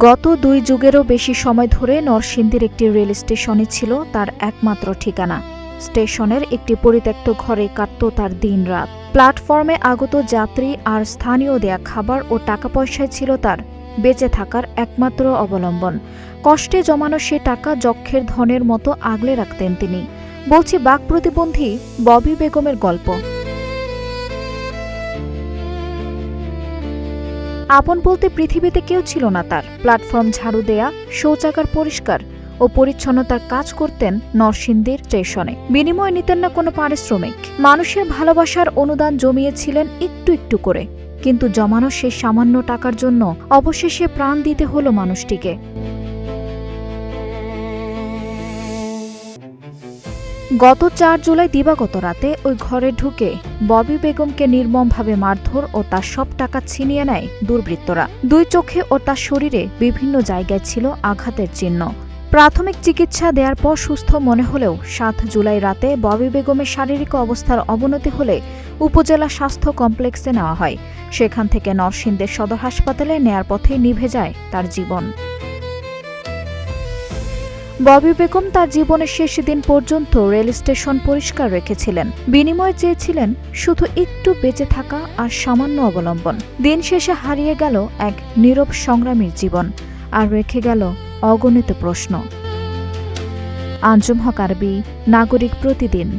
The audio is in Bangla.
গত ২ যুগেরও বেশি সময় ধরে নরসিংদীর একটি রেল স্টেশনে ছিল তার একমাত্র ঠিকানা। স্টেশনের একটি পরিত্যক্ত ঘরে কাটত তার দিনরাত। প্ল্যাটফর্মে আগত যাত্রী আর স্থানীয় দেয়া খাবার ও টাকা পয়সায় ছিল তার বেঁচে থাকার একমাত্র অবলম্বন। কষ্টে জমানো সে টাকা যক্ষের ধনের মতো আগলে রাখতেন তিনি। বলছি বাক প্রতিবন্ধী ববি বেগমের গল্প। আপন বলতে পৃথিবীতে কেউ ছিল না তার। প্ল্যাটফর্ম ঝাড়ু দেয়া, শৌচাগার পরিষ্কার ও পরিচ্ছন্নতার কাজ করতেন নরসিংদীর স্টেশনে। বিনিময় নিতেন না কোনো পারিশ্রমিক। মানুষের ভালোবাসার অনুদান জমিয়েছিলেন একটু একটু করে, কিন্তু জমানো সে সামান্য টাকার জন্য অবশেষে প্রাণ দিতে হলো মানুষটিকে। গত ৪ জুলাই দিবাগত রাতে ওই ঘরে ঢুকে ববি বেগমকে নির্মমভাবে মারধর ও তার সব টাকা ছিনিয়ে নেয় দুর্বৃত্তরা। ২ চোখে ও তার শরীরে বিভিন্ন জায়গায় ছিল আঘাতের চিহ্ন। প্রাথমিক চিকিৎসা দেওয়ার পর সুস্থ মনে হলেও ৭ জুলাই রাতে ববি বেগমের শারীরিক অবস্থার অবনতি হলে উপজেলা স্বাস্থ্য কমপ্লেক্সে নেওয়া হয়। সেখান থেকে নরসিংদীর সদর হাসপাতালে নেয়ার পথেই নিভে যায় তার জীবন। ববি বেগম তার জীবনের শেষ দিন পর্যন্ত রেল স্টেশন পরিষ্কার রেখেছিলেন। বিনিময়ে চেয়েছিলেন শুধু একটু বেঁচে থাকা আর সামান্য অবলম্বন। দিন শেষে হারিয়ে গেল এক নীরব সংগ্রামীর জীবন, আর রেখে গেল অগণিত প্রশ্ন। আঞ্জুম হক আরবি, নাগরিক প্রতিদিন।